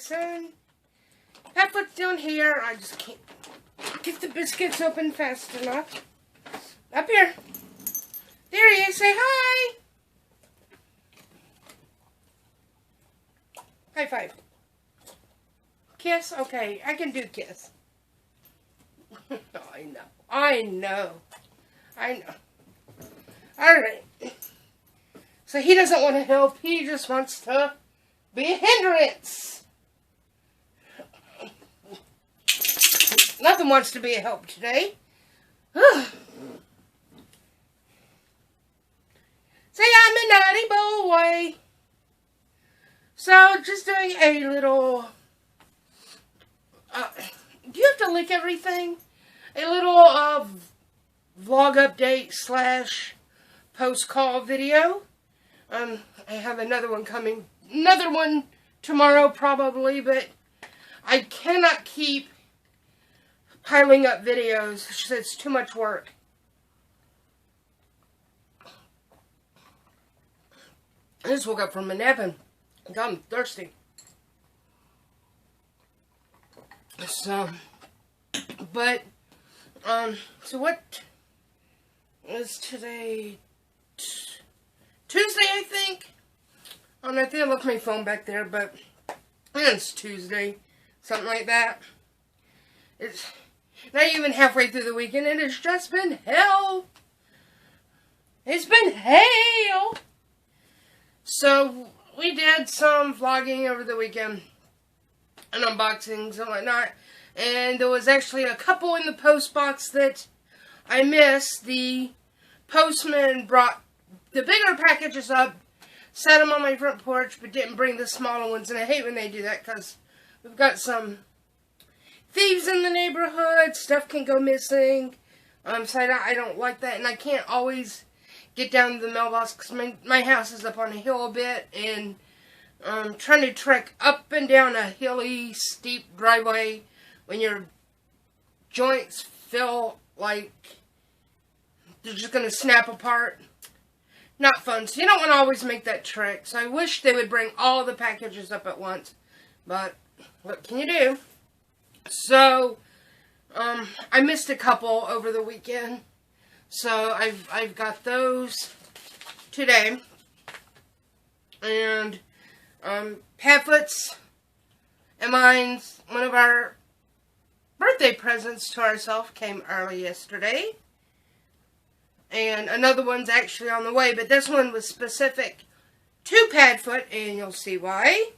soon. Pepper's down here. I just can't get the biscuits open fast enough. Up here. There he is. Say hi. High five. Kiss? Okay, I can do kiss. I know. I know. I know. Alright. So he doesn't want to help. He just wants to be a hindrance. Nothing wants to be a help today. Say I'm a naughty boy. So just doing a little... do you have to lick everything? A little vlog update / post call video. I have another one coming. Another one tomorrow probably, but I cannot keep piling up videos. It's too much work. I just woke up from a nap and I'm thirsty. So, but, so what is today? Tuesday, I think? I think I left my phone back there, but it's Tuesday. Something like that. It's not even halfway through the weekend, and it's just been hell. It's been hell. So, we did some vlogging over the weekend, and unboxings and whatnot, and there was actually a couple in the post box that I missed. The postman brought the bigger packages up, set them on my front porch, but didn't bring the smaller ones, and I hate when they do that, because we've got some thieves in the neighborhood, stuff can go missing, so I don't like that, and I can't always get down to the mailbox, because my house is up on a hill a bit, and trying to trek up and down a hilly, steep driveway when your joints feel like they're just going to snap apart. Not fun. So you don't want to always make that trek. So I wish they would bring all the packages up at once. But what can you do? So I missed a couple over the weekend. So I've got those today. And Patfoot's and mine's, one of our birthday presents to ourselves came early yesterday. And another one's actually on the way, but this one was specific to Padfoot, and you'll see why.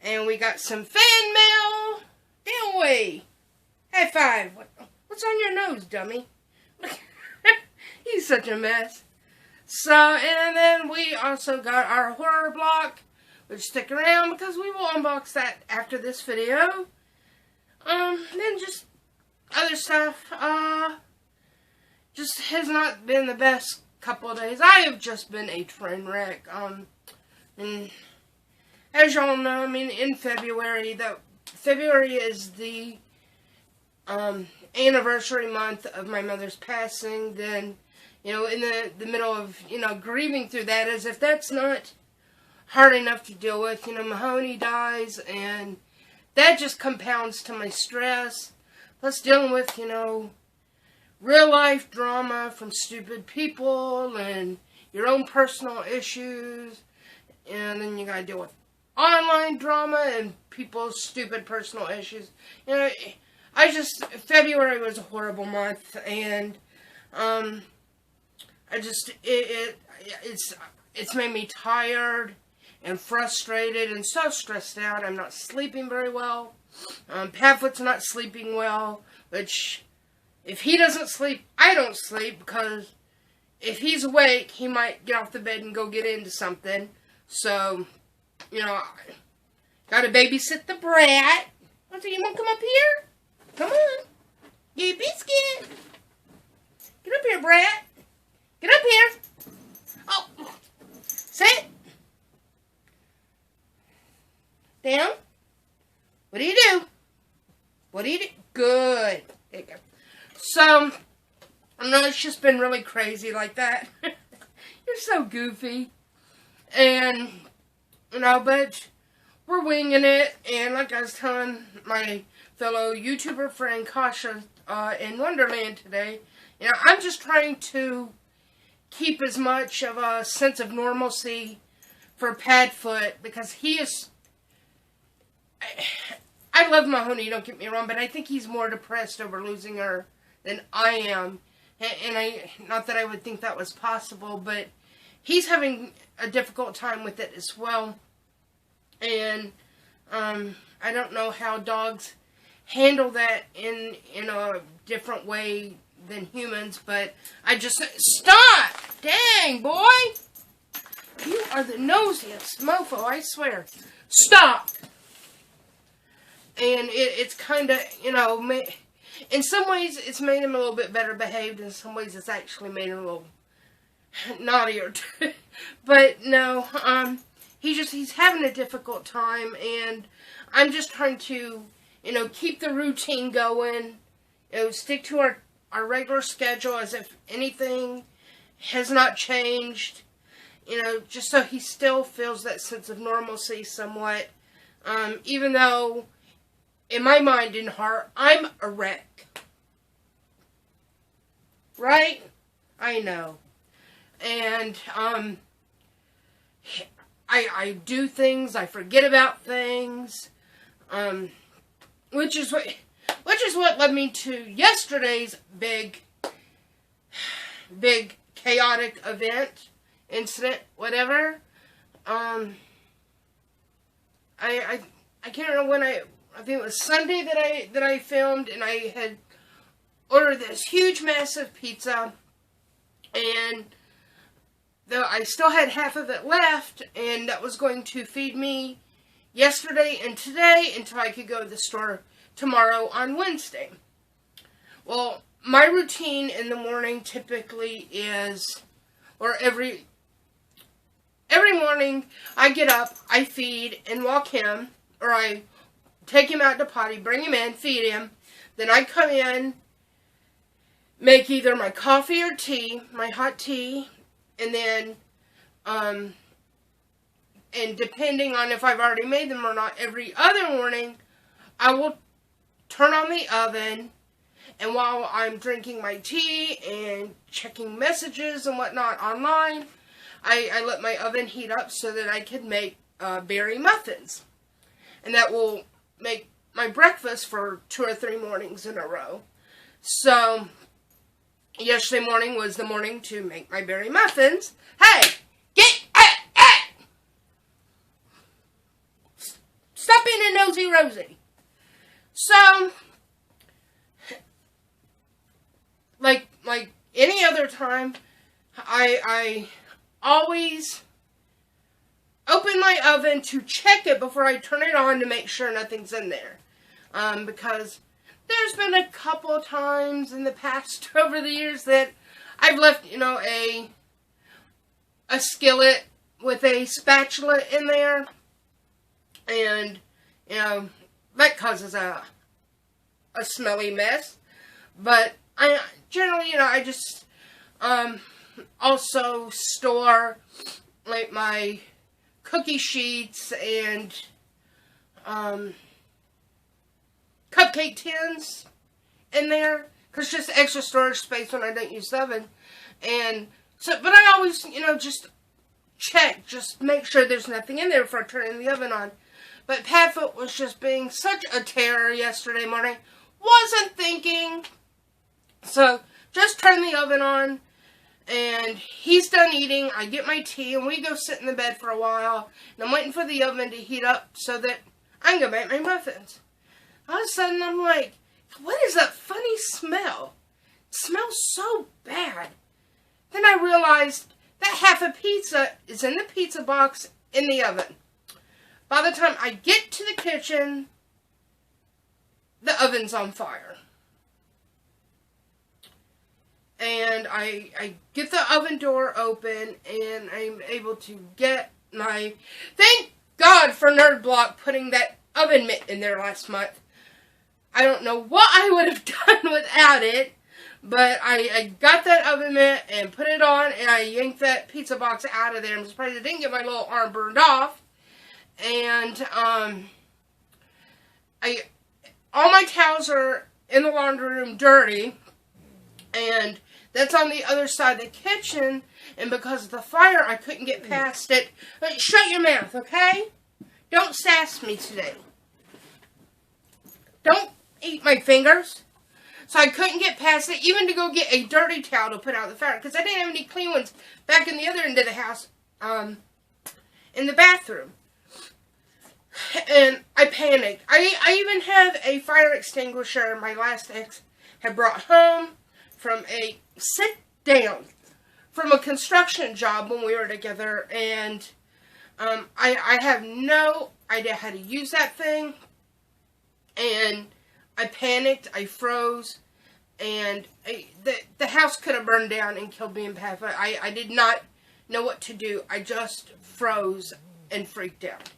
And we got some fan mail. Damn way. High five. What's on your nose, dummy? He's such a mess. So, and then we also got our horror block, which stick around because we will unbox that after this video. Then just other stuff. Just has not been the best couple of days. I have just been a train wreck. And as y'all know, I mean, in February, February is the anniversary month of my mother's passing. Then, you know, in the middle of, you know, grieving through that, as if that's not hard enough to deal with. You know, Mahoney dies, and that just compounds to my stress. Plus dealing with, you know, real life drama from stupid people and your own personal issues, and then you gotta deal with online drama and people's stupid personal issues. You know, February was a horrible month, and it's made me tired and frustrated and so stressed out. I'm not sleeping very well. Padfoot's not sleeping well, which, if he doesn't sleep, I don't sleep, because if he's awake, he might get off the bed and go get into something. So, you know, gotta babysit the brat. So you want to come up here? Come on. Get a biscuit. Get up here, brat. Get up here. Oh. Sit. Down. What do you do? What do you do? Good. There you go. So, I know it's just been really crazy like that. You're so goofy. And, you know, but we're winging it. And like I was telling my fellow YouTuber friend Kasha in Wonderland today, I'm just trying to keep as much of a sense of normalcy for Padfoot, because he is... I love Mahoney, don't get me wrong, but I think he's more depressed over losing her than I am. And not that I would think that was possible, but he's having a difficult time with it as well. And I don't know how dogs handle that in a different way than humans, but I just... Stop! Dang, boy! You are the nosiest mofo, I swear. Stop! And it's kind of, in some ways it's made him a little bit better behaved. In some ways it's actually made him a little naughtier. But no, he's having a difficult time, and I'm just trying to, keep the routine going, stick to our regular schedule as if anything has not changed, just so he still feels that sense of normalcy somewhat, even though in my mind and heart, I'm a wreck. Right? I know. And, I do things, I forget about things, which is what led me to yesterday's big chaotic event, incident, whatever. I can't remember when I think it was Sunday that I filmed, and I had ordered this huge, massive pizza, and though I still had half of it left, and that was going to feed me yesterday and today until I could go to the store tomorrow on Wednesday. Well, my routine in the morning typically is, or every morning I get up, I feed and walk him, or I take him out to potty, bring him in, feed him. Then I come in, make either my coffee or tea, my hot tea, and then, and depending on if I've already made them or not, every other morning, I will turn on the oven, and while I'm drinking my tea and checking messages and whatnot online, I let my oven heat up so that I can make berry muffins. And that will make my breakfast for 2 or 3 mornings in a row. So, yesterday morning was the morning to make my berry muffins. Hey! Stop being a nosy Rosie. So, like any other time, I always open my oven to check it before I turn it on to make sure nothing's in there. Because there's been a couple of times in the past over the years that I've left, a skillet with a spatula in there. And, that causes a smelly mess. But I generally, I just also store like my cookie sheets and cupcake tins in there, because just extra storage space when I don't use the oven. And so, but I always, just check, just make sure there's nothing in there before turning the oven on. But Padfoot was just being such a terror yesterday morning. Wasn't thinking. So, just turn the oven on, and he's done eating. I get my tea, and we go sit in the bed for a while. And I'm waiting for the oven to heat up so that I can go make my muffins. All of a sudden, I'm like, what is that funny smell? It smells so bad. Then I realized that half a pizza is in the pizza box in the oven. By the time I get to the kitchen, the oven's on fire. And I get the oven door open, and I'm able to get my... Thank God for Nerd Block putting that oven mitt in there last month. I don't know what I would have done without it, but I got that oven mitt and put it on, and I yanked that pizza box out of there. I'm surprised I didn't get my little arm burned off. and all my towels are in the laundry room dirty, and that's on the other side of the kitchen, and because of the fire, I couldn't get past it. But shut your mouth, okay? Don't sass me today. Don't eat my fingers. So I couldn't get past it, even to go get a dirty towel to put out the fire, because I didn't have any clean ones back in the other end of the house, in the bathroom. And I panicked. I even have a fire extinguisher my last ex had brought home from a sit-down from a construction job when we were together, and I have no idea how to use that thing, and I panicked, I froze, and the house could have burned down and killed me and Pat. I did not know what to do. I just froze and freaked out.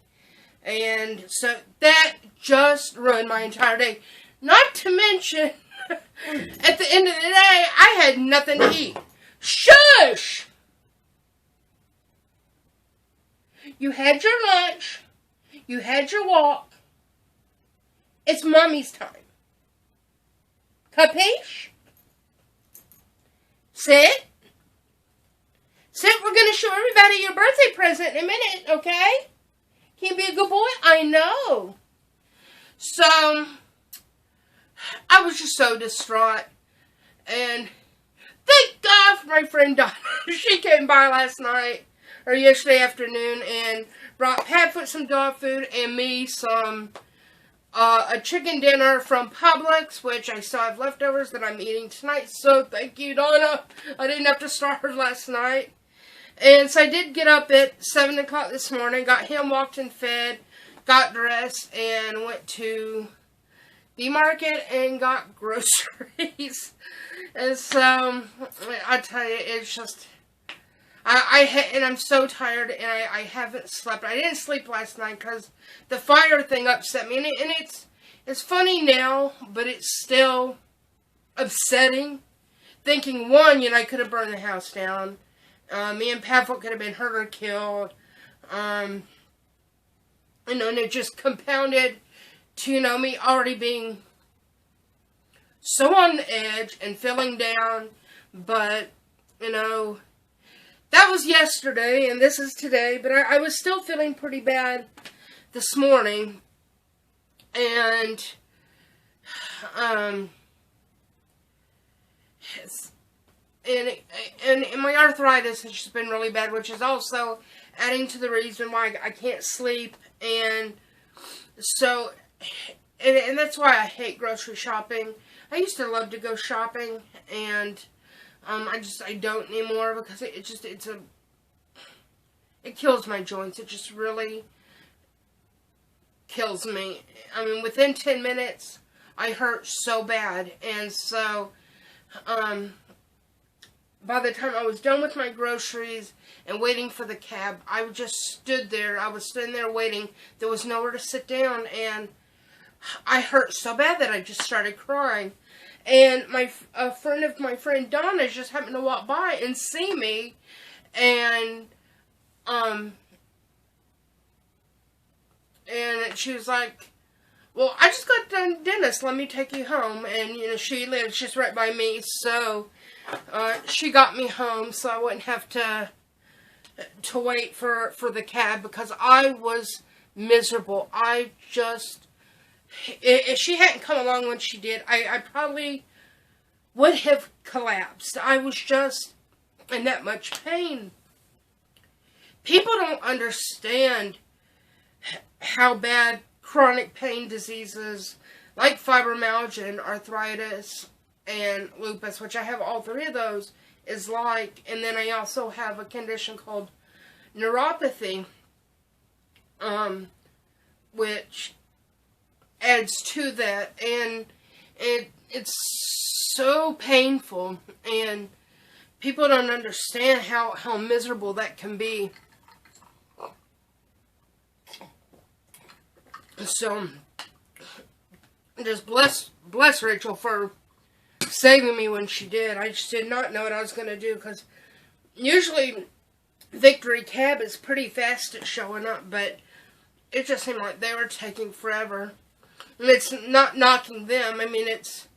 And so that just ruined my entire day. Not to mention, at the end of the day, I had nothing to eat. Shush! You had your lunch. You had your walk. It's mommy's time. Capiche? Sit. Sit, we're going to show everybody your birthday present in a minute, okay? Can you be a good boy? I know. So, I was just so distraught. And thank God for my friend Donna. She came by last night, or yesterday afternoon, and brought Padfoot some dog food and me some a chicken dinner from Publix, which I still have leftovers that I'm eating tonight. So thank you, Donna. I didn't have to starve last night. And so I did get up at 7 o'clock this morning, got him walked and fed, got dressed, and went to the market and got groceries. And so, I tell you, it's just, and I'm so tired, and I haven't slept. I didn't sleep last night because the fire thing upset me. And it's funny now, but it's still upsetting. Thinking, one, I could have burned the house down. Me and Padfoot could have been hurt or killed. And it just compounded to, me already being so on the edge and feeling down. But, that was yesterday, and this is today. But I was still feeling pretty bad this morning. And, And my arthritis has just been really bad, which is also adding to the reason why I can't sleep. And so, and that's why I hate grocery shopping. I used to love to go shopping, and I don't anymore because it kills my joints. It just really kills me. I mean, within 10 minutes, I hurt so bad. And so, by the time I was done with my groceries and waiting for the cab, I just stood there. I was sitting there waiting. There was nowhere to sit down, and I hurt so bad that I just started crying. And a friend of my friend Donna just happened to walk by and see me, and she was like, "Well, I just got done dentist. Let me take you home." And she lives just right by me, so she got me home so I wouldn't have to wait for the cab, because I was miserable. I just, if she hadn't come along when she did, I probably would have collapsed. I was just in that much pain. People don't understand how bad chronic pain diseases like fibromyalgia and arthritis and lupus, which I have all three of those, is like. And then I also have a condition called neuropathy, which adds to that, and it's so painful, and people don't understand how miserable that can be. So, just bless Rachel for saving me when she did. I just did not know what I was going to do, because usually Victory Cab is pretty fast at showing up, but it just seemed like they were taking forever. And it's not knocking them. I mean, it's,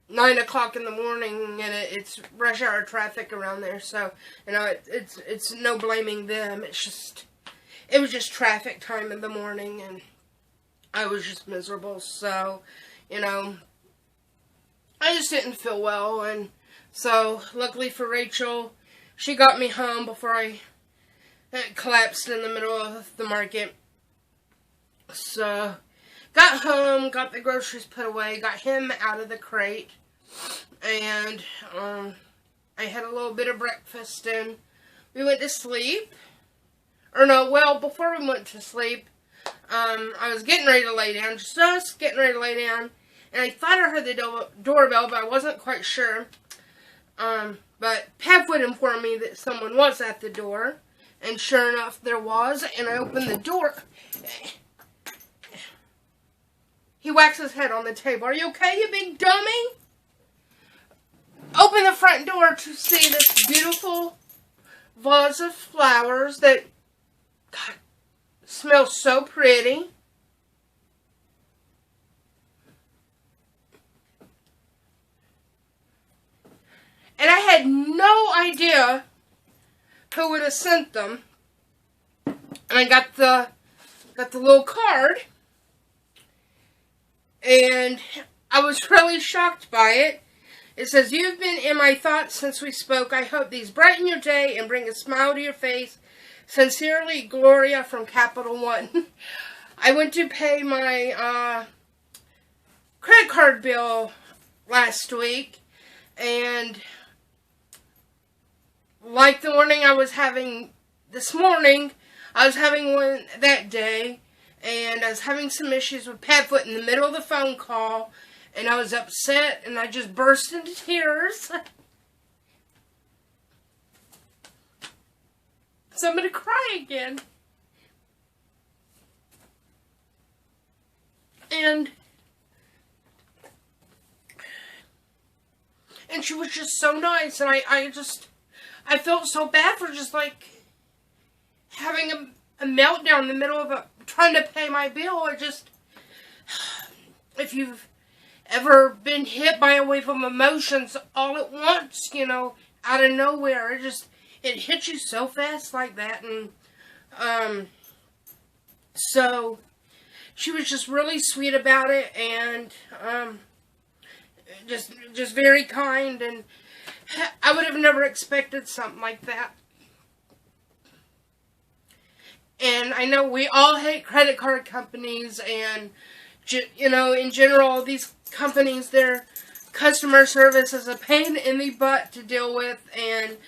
9 o'clock in the morning, and it's rush hour traffic around there. So, it's no blaming them. It was just traffic time in the morning, and I was just miserable. So, I just didn't feel well, and so luckily for Rachel, she got me home before I collapsed in the middle of the market. So, got home, got the groceries put away, got him out of the crate, and I had a little bit of breakfast, and we went to sleep. Or no, well, before we went to sleep, I was getting ready to lay down, just getting ready to lay down, and I thought I heard the doorbell, but I wasn't quite sure. But Pat would inform me that someone was at the door, and sure enough, there was, and I opened the door. He whacks his head on the table. "Are you okay, you big dummy?" Open the front door to see this beautiful vase of flowers that, God, smells so pretty. And I had no idea who would have sent them. And I got the little card. And I was really shocked by it. It says, "You've been in my thoughts since we spoke. I hope these brighten your day and bring a smile to your face. Sincerely, Gloria from Capital One." I went to pay my credit card bill last week. And like the morning I was having this morning, I was having one that day. And I was having some issues with Padfoot in the middle of the phone call. And I was upset, and I just burst into tears. So I'm going to cry again. And she was just so nice. And I felt so bad for just like having a meltdown in the middle of trying to pay my bill. If you've ever been hit by a wave of emotions all at once, out of nowhere, it hits you so fast like that. And so she was just really sweet about it, and just very kind, and I would have never expected something like that. And I know we all hate credit card companies, and, in general, these companies, their customer service is a pain in the butt to deal with, and,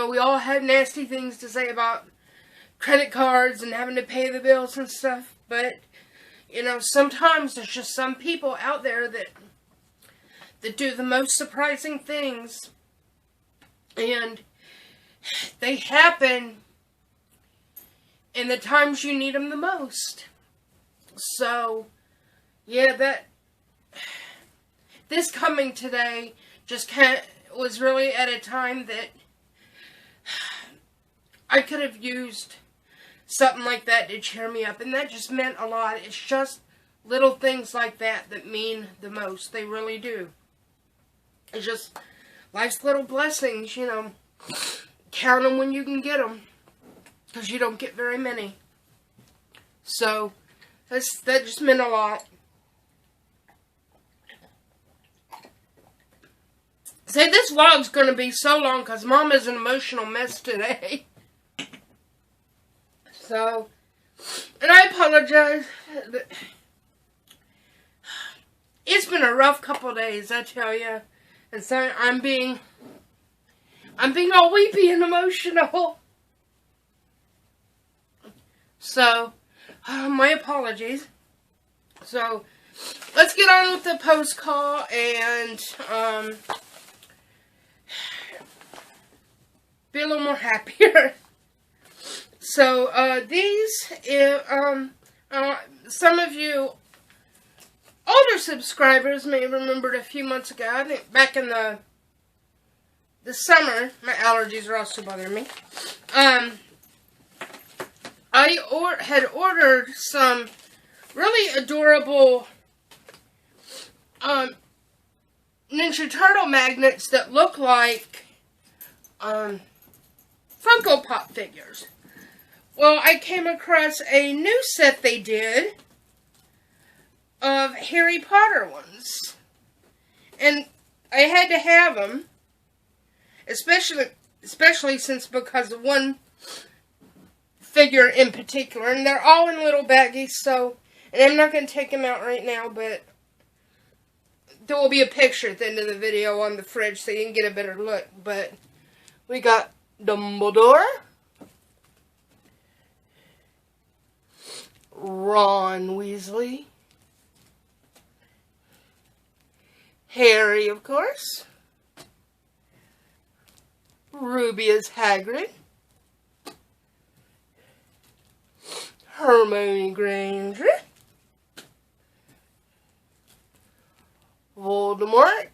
we all have nasty things to say about credit cards and having to pay the bills and stuff, but, sometimes there's just some people out there that do the most surprising things, and they happen in the times you need them the most. So, yeah, this coming today was really at a time that I could have used something like that to cheer me up, and that just meant a lot. It's just little things like that mean the most. They really do. It's just life's little blessings, Count them when you can get them, because you don't get very many. So, that just meant a lot. Say, this vlog's going to be so long, because Mom is an emotional mess today. So, and I apologize. It's been a rough couple days, I tell you. And so, I'm being all weepy and emotional. So, my apologies. So, let's get on with the post call and be a little more happier. So, some of you older subscribers may have remembered a few months ago, I think back in the this summer, my allergies are also bothering me. I had ordered some really adorable Ninja Turtle magnets that look like Funko Pop figures. Well, I came across a new set they did of Harry Potter ones. And I had to have them, especially since because of one figure in particular, and they're all in little baggies, so, and I'm not going to take them out right now, but there will be a picture at the end of the video on the fridge so you can get a better look. But we got Dumbledore, Ron Weasley, Harry, of course, Ruby as Hagrid, Hermione Granger, Voldemort,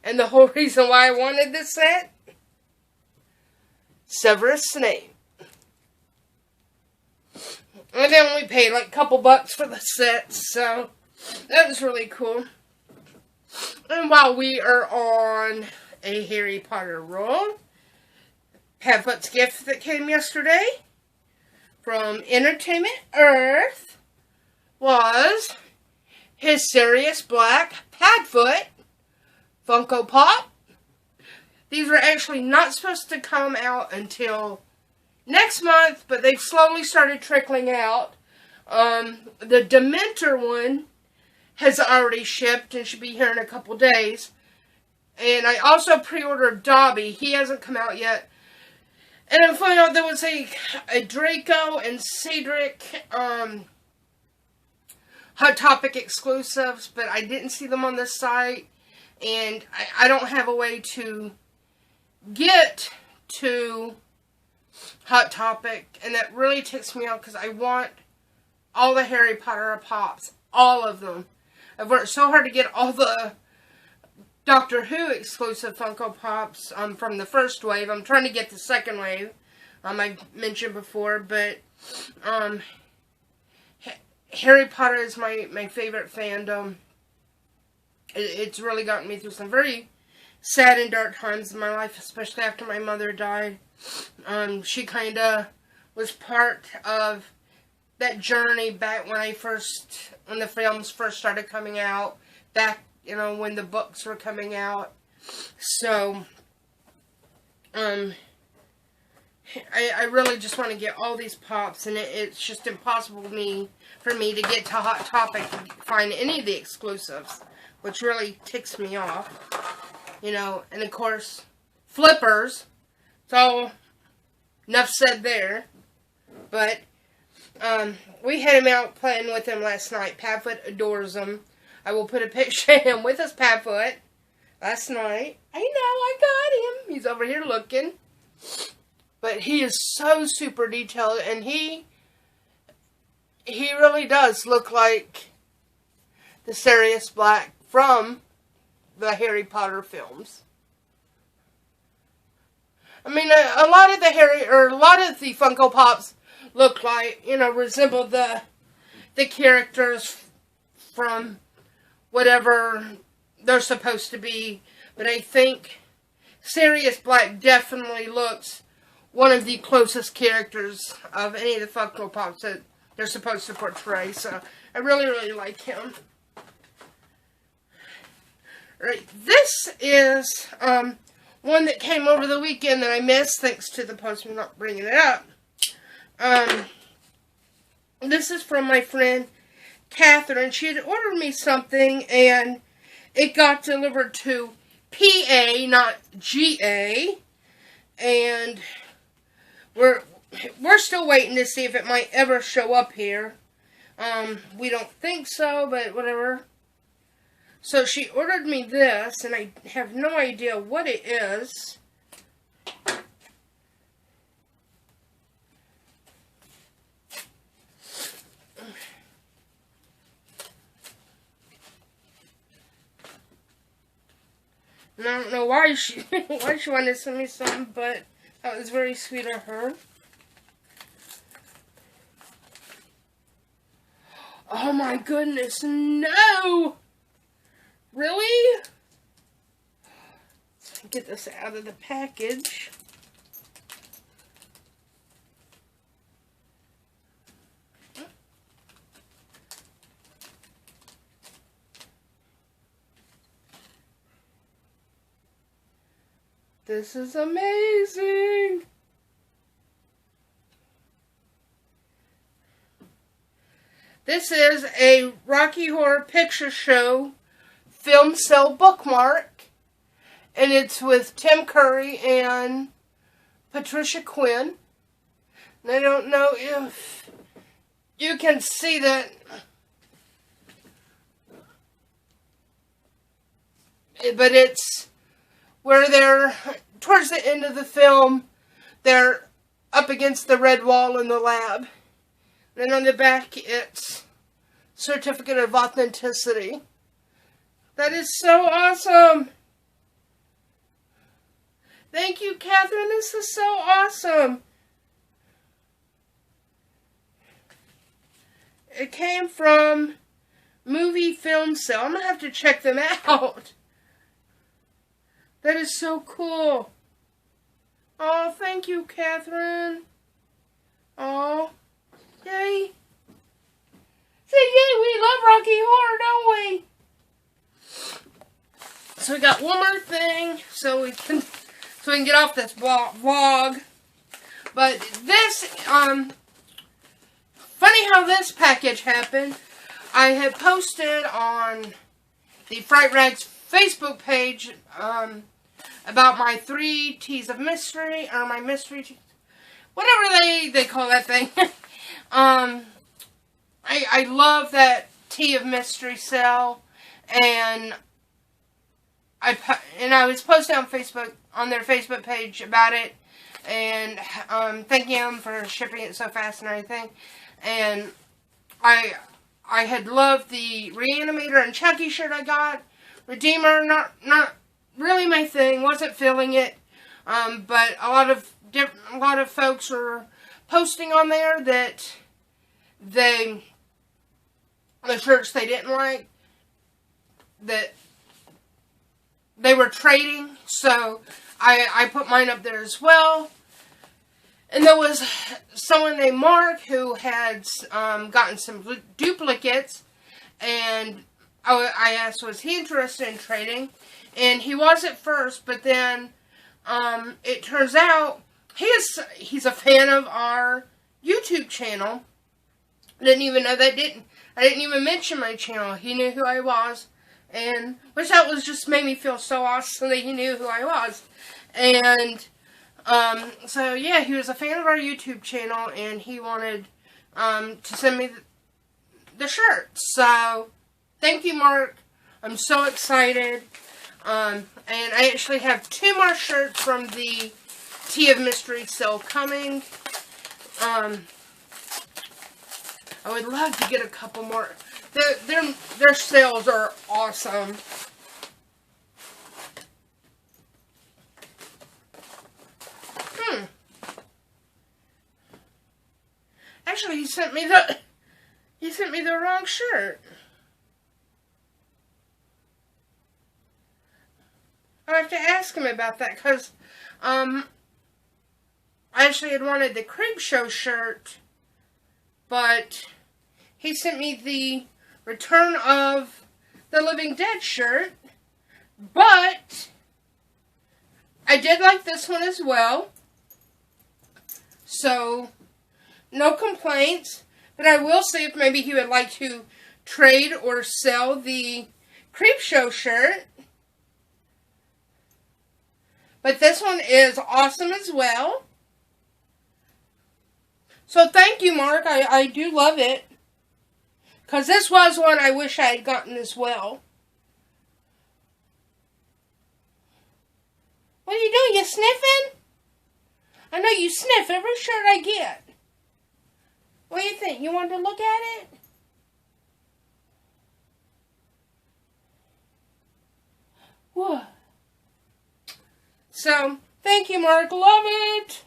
and the whole reason why I wanted this set, Severus Snape. And I only paid like a couple bucks for the set, so that was really cool. And while we are on a Harry Potter roll, Padfoot's gift that came yesterday from Entertainment Earth was his Sirius Black Padfoot Funko Pop. These were actually not supposed to come out until next month, but they've slowly started trickling out. The Dementor one has already shipped and should be here in a couple days. And I also pre-ordered Dobby. He hasn't come out yet. And I found out there was a Draco and Cedric Hot Topic exclusives, but I didn't see them on this site. And I don't have a way to get to Hot Topic. And that really ticks me off because I want all the Harry Potter Pops. All of them. I've worked so hard to get all the Doctor Who exclusive Funko Pops from the first wave. I'm trying to get the second wave. I mentioned before, but Harry Potter is my favorite fandom. It's really gotten me through some very sad and dark times in my life, especially after my mother died. She kind of was part of that journey back when the films first started coming out, back, when the books were coming out. So, I really just want to get all these pops, and it's just impossible for me to get to Hot Topic and find any of the exclusives, which really ticks me off. And of course, flippers. It's all enough said there. But we had him out playing with him last night. Padfoot adores him. I will put a picture of him with his Padfoot last night. I know, I got him. He's over here looking. But he is so super detailed, and he really does look like the Sirius Black from the Harry Potter films. I mean, a lot of the Funko Pops look like, resemble the characters from whatever they're supposed to be. But I think Sirius Black definitely looks one of the closest characters of any of the Funko Pops that they're supposed to portray. So I really, really like him. Right, this is one that came over the weekend that I missed, thanks to the postman not bringing it up. This is from my friend Catherine. She had ordered me something, and it got delivered to PA, not GA. And we're still waiting to see if it might ever show up here. We don't think so, but whatever. So she ordered me this, and I have no idea what it is. And I don't know why she wanted to send me some, but that was very sweet of her. Oh my goodness, no! Really? Let's get this out of the package. This is amazing! This is a Rocky Horror Picture Show film sale bookmark, and it's with Tim Curry and Patricia Quinn. And I don't know if you can see that, but it's where they're, towards the end of the film, they're up against the red wall in the lab. And on the back, it's Certificate of Authenticity. That is so awesome. Thank you, Catherine. This is so awesome. It came from Movie Film Sale. I'm going to have to check them out. That is so cool. Oh, thank you, Catherine. Oh, yay. Say yay, we love Rocky Horror, don't we? So we got one more thing, so we can get off this vlog. But this, funny how this package happened. I had posted on the Fright Rags Facebook page, about my 3 T's of mystery, or my mystery teas, whatever they call that thing. I love that tea of mystery sale, and I was posting on Facebook, on their Facebook page about it, and thanking them for shipping it so fast and everything. And I had loved the Reanimator and Chucky shirt I got. Redeemer, not really my thing. Wasn't feeling it. But a lot of folks were posting on there that the shirts they didn't like, that they were trading. So I put mine up there as well. And there was someone named Mark who had gotten some duplicates, and I asked, was he interested in trading? And he was at first, but then it turns out he's a fan of our YouTube channel. I didn't even know that. I didn't even mention my channel. He knew who I was, and which that was just made me feel so awesome that he knew who I was. And so yeah, he was a fan of our YouTube channel, and he wanted to send me the shirt. So thank you, Mark. I'm so excited. And I actually have 2 more shirts from the Tea of Mystery sale coming. I would love to get a couple more. Their sales are awesome. Actually, he sent me the wrong shirt. I have to ask him about that, because I actually had wanted the Creep Show shirt, but he sent me the Return of the Living Dead shirt. But I did like this one as well, so no complaints. But I will see if maybe he would like to trade or sell the Creep Show shirt. But this one is awesome as well. So thank you, Mark. I do love it. Because this was one I wish I had gotten as well. What are you doing? You sniffing? I know you sniff every shirt I get. What do you think? You want to look at it? What? So, thank you, Mark. Love it.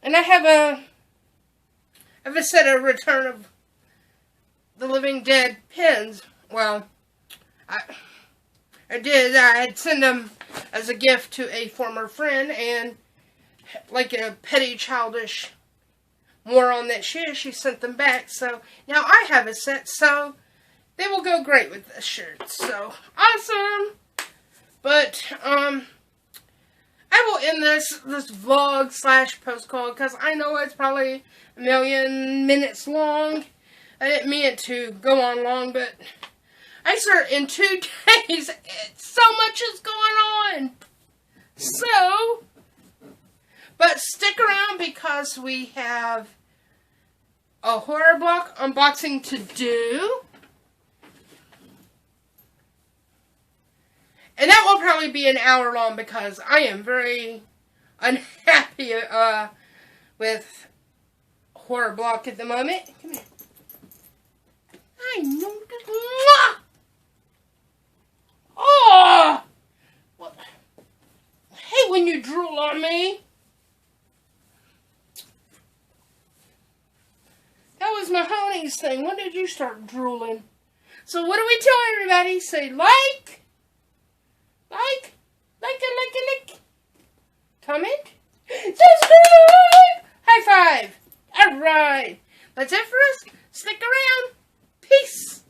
And I have a set of Return of the Living Dead pins. Well, I did. I had sent them as a gift to a former friend, and like a petty, childish moron that she is, she sent them back. So now I have a set, so they will go great with this shirt. So awesome! But I will end this vlog / post call because I know it's probably a million minutes long. I didn't mean it to go on long, but I swear in 2 days, so much is going on. So, but stick around because we have a horror block unboxing to do. And that will probably be an hour long because I am very unhappy with horror block at the moment. Come here. I know that. Oh! What? I hate when you drool on me. That was Mahoney's thing. When did you start drooling? So what do we tell everybody? Say like, comment, subscribe, high five. All right. That's it for us. Stick around. Peace.